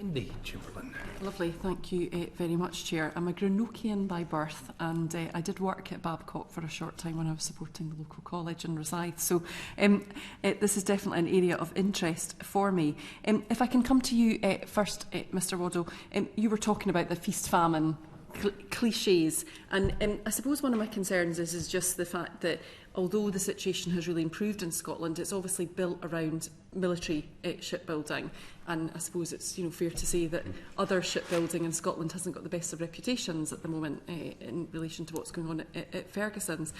Wendy Chamberlain. Lovely, thank you very much, Chair. I'm a Greenokian by birth, and I did work at Babcock for a short time when I was supporting the local college in Rosyth. So this is definitely an area of interest for me. If I can come to you first, Mr Waddle, you were talking about the feast-famine cliches, and I suppose one of my concerns is just the fact that although the situation has really improved in Scotland, it's obviously built around military shipbuilding, and I suppose it's fair to say that other shipbuilding in Scotland hasn't got the best of reputations at the moment in relation to what's going on at Ferguson's.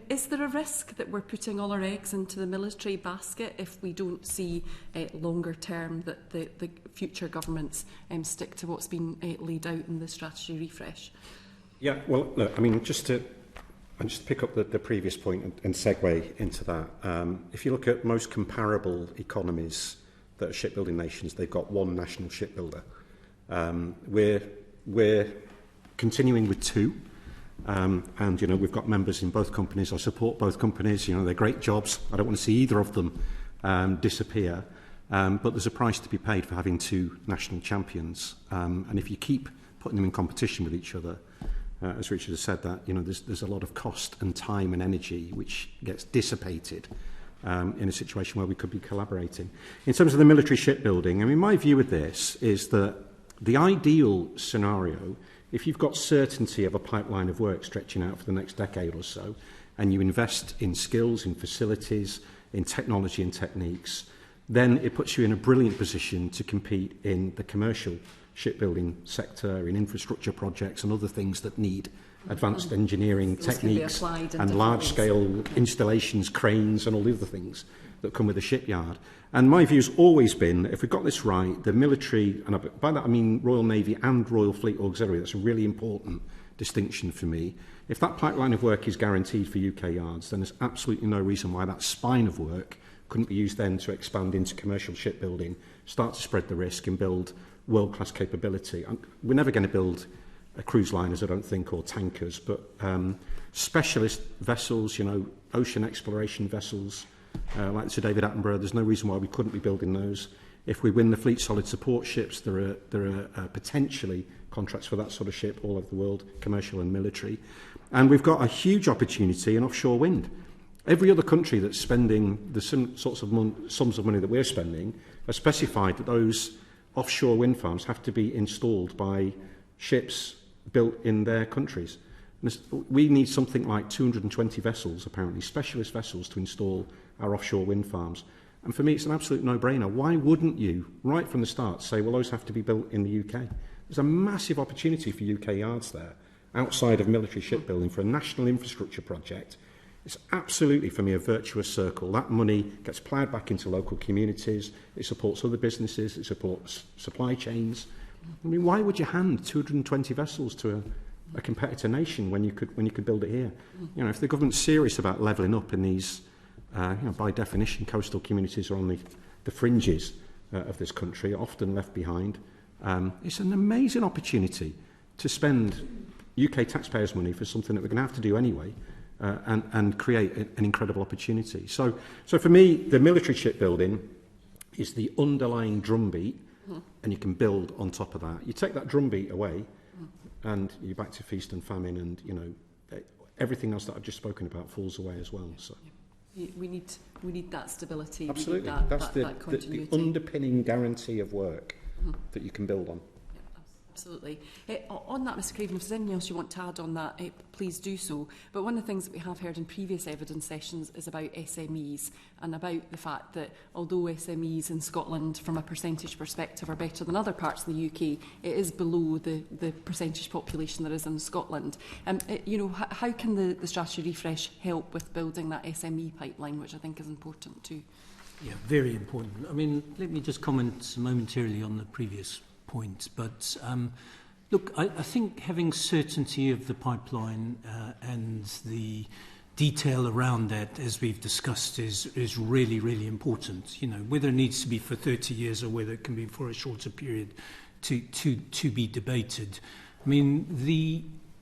Is there a risk that we're putting all our eggs into the military basket if we don't see longer term that the future governments stick to what's been laid out in the strategy refresh? Yeah, well, look, I mean, just to pick up the previous point and segue into that, if you look at most comparable economies that are shipbuilding nations, they've got one national shipbuilder. We're continuing with two, and we've got members in both companies. I support both companies. They're great jobs. I don't want to see either of them disappear. But there's a price to be paid for having two national champions, and if you keep putting them in competition with each other, as Richard has said, that there's a lot of cost and time and energy which gets dissipated in a situation where we could be collaborating. In terms of the military shipbuilding, I mean, my view of this is that the ideal scenario, if you've got certainty of a pipeline of work stretching out for the next decade or so, and you invest in skills, in facilities, in technology and techniques, then it puts you in a brilliant position to compete in the commercial shipbuilding sector, in infrastructure projects and other things that need advanced engineering techniques and large-scale installations, cranes and all the other things that come with a shipyard. And my view has always been, if we've got this right, the military, and by that I mean Royal Navy and Royal Fleet Auxiliary, that's a really important distinction for me. If that pipeline of work is guaranteed for UK yards, then there's absolutely no reason why that spine of work couldn't be used then to expand into commercial shipbuilding, start to spread the risk and build world-class capability. We're never going to build cruise liners, I don't think, or tankers, but specialist vessels, ocean exploration vessels, like Sir David Attenborough, there's no reason why we couldn't be building those. If we win the Fleet Solid Support ships, there are potentially contracts for that sort of ship all over the world, commercial and military. And we've got a huge opportunity in offshore wind. Every other country that's spending the sorts of sums of money that we're spending has specified that those offshore wind farms have to be installed by ships built in their countries. We need something like 220 vessels, apparently, specialist vessels, to install our offshore wind farms. And for me, it's an absolute no-brainer. Why wouldn't you, right from the start, say, well, those have to be built in the UK? There's a massive opportunity for UK yards there, outside of military shipbuilding, for a national infrastructure project. It's absolutely, for me, a virtuous circle. That money gets ploughed back into local communities. It supports other businesses. It supports supply chains. I mean, why would you hand 220 vessels to a competitor nation when you could build it here? If the government's serious about levelling up in these, by definition, coastal communities are on the fringes of this country, often left behind. It's an amazing opportunity to spend UK taxpayers' money for something that we're going to have to do anyway. And create an incredible opportunity. So for me, the military shipbuilding is the underlying drumbeat, and you can build on top of that. You take that drumbeat away, and you're back to feast and famine, and everything else that I've just spoken about falls away as well. So we need that stability. Absolutely, we need that's that continuity. the underpinning guarantee of work that you can build on. Absolutely. On that, Mr Craven, if there's anything else you want to add on that, please do so. But one of the things that we have heard in previous evidence sessions is about SMEs and about the fact that although SMEs in Scotland, from a percentage perspective, are better than other parts of the UK, it is below the percentage population there is in Scotland. How can the strategy refresh help with building that SME pipeline, which I think is important too? Yeah, very important. I mean, let me just comment momentarily on the previous point, but look, I think having certainty of the pipeline and the detail around that, as we've discussed, is really, really important. Whether it needs to be for 30 years or whether it can be for a shorter period to be debated. I mean,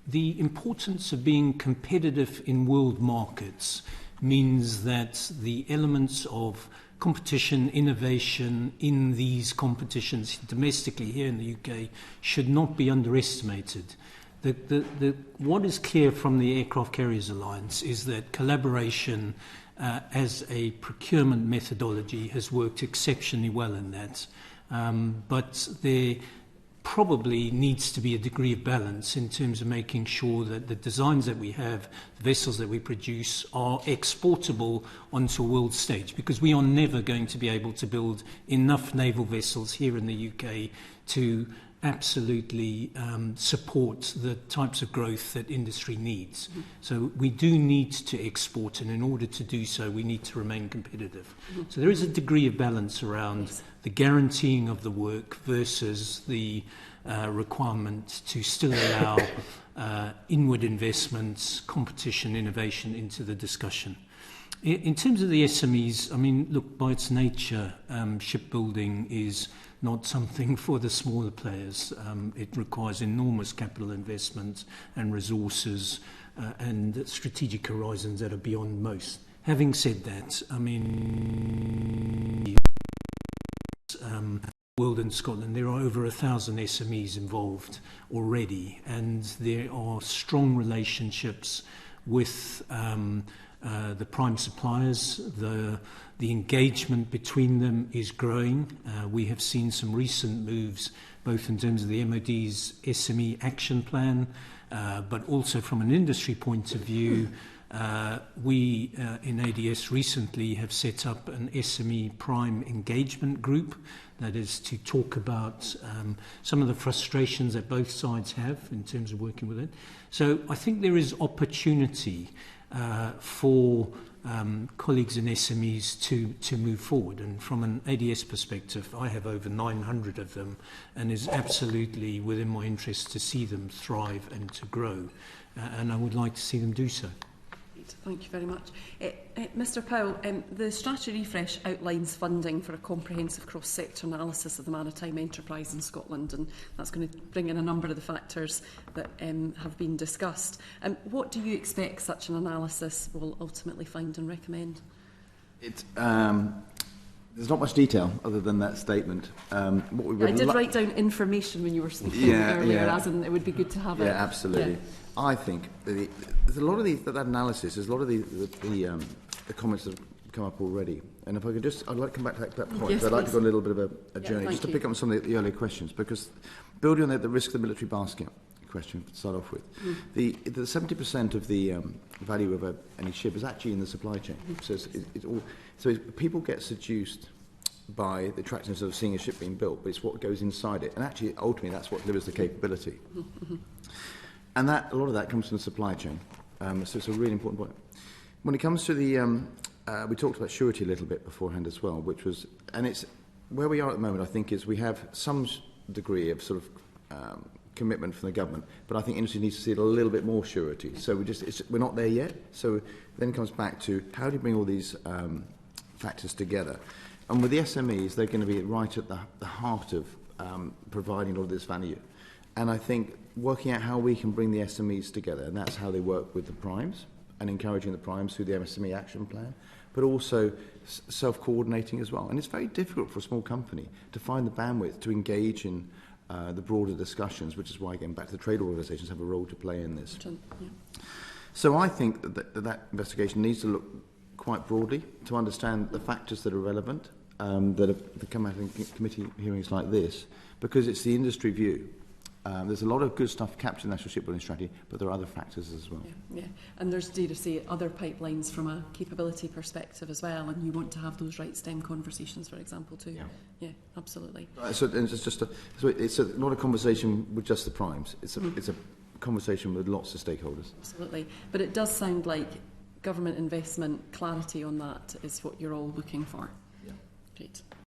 the importance of being competitive in world markets means that the elements of competition, innovation in these competitions domestically here in the UK should not be underestimated. What is clear from the Aircraft Carriers Alliance is that collaboration as a procurement methodology has worked exceptionally well in that. But there probably needs to be a degree of balance in terms of making sure that the designs that we have, the vessels that we produce, are exportable onto a world stage, because we are never going to be able to build enough naval vessels here in the UK to absolutely support the types of growth that industry needs. Mm-hmm. So we do need to export, and in order to do so we need to remain competitive. Mm-hmm. So there is a degree of balance around the guaranteeing of the work versus the requirement to still allow inward investments, competition, innovation into the discussion. In terms of the SMEs, I mean, look, by its nature, shipbuilding is not something for the smaller players. It requires enormous capital investment and resources and strategic horizons that are beyond most. Having said that, I mean, world in Scotland, there are over 1,000 SMEs involved already, and there are strong relationships with the prime suppliers. The engagement between them is growing. We have seen some recent moves, both in terms of the MOD's SME action plan, but also from an industry point of view. We in ADS recently have set up an SME prime engagement group that is to talk about some of the frustrations that both sides have in terms of working with it. So I think there is opportunity for colleagues in SMEs to move forward. And from an ADS perspective, I have over 900 of them, and it's absolutely within my interest to see them thrive and to grow. And I would like to see them do so. Thank you very much. Mr Powell, the strategy refresh outlines funding for a comprehensive cross-sector analysis of the maritime enterprise in Scotland, and that's going to bring in a number of the factors that have been discussed. What do you expect such an analysis will ultimately find and recommend? There's not much detail other than that statement. What we would I did write down information when you were speaking earlier, as in it would be good to have it. Yeah, absolutely. Yeah. I think there's a lot of that analysis, there's a lot of the comments that have come up already. And if I could I'd like to come back to that point. Yes, I'd like to go a little bit of a journey, just to you. pick up on some of the earlier questions, because building on the risk of the military basket question to start off with, the 70% of the value of any ship is actually in the supply chain. So people get seduced by the attractiveness of seeing a ship being built, but it's what goes inside it. And actually, ultimately, that's what delivers the capability. And a lot of that comes from the supply chain. So it's a really important point. When it comes to we talked about surety a little bit beforehand as well, and it's where we are at the moment, I think, is we have some degree of sort of commitment from the government, but I think industry needs to see a little bit more surety. So we're not there yet. So then it comes back to how do you bring all these factors together? And with the SMEs, they're going to be right at the heart of providing all of this value. And I think working out how we can bring the SMEs together, and that's how they work with the primes, and encouraging the primes through the SME action plan, but also self-coordinating as well. And it's very difficult for a small company to find the bandwidth to engage in the broader discussions, which is why, again, back to the trade organisations have a role to play in this. Yeah. So I think that investigation needs to look quite broadly to understand the factors that are relevant, that come out in committee hearings like this, because it's the industry view. There's a lot of good stuff captured in the National Shipbuilding Strategy, but there are other factors as well. Yeah. And there's, dare to say, other pipelines from a capability perspective as well, and you want to have those right STEM conversations, for example, too. Yeah, absolutely. So it's not a conversation with just the primes. It's a conversation with lots of stakeholders. Absolutely. But it does sound like government investment, clarity on that is what you're all looking for. Yeah. Great.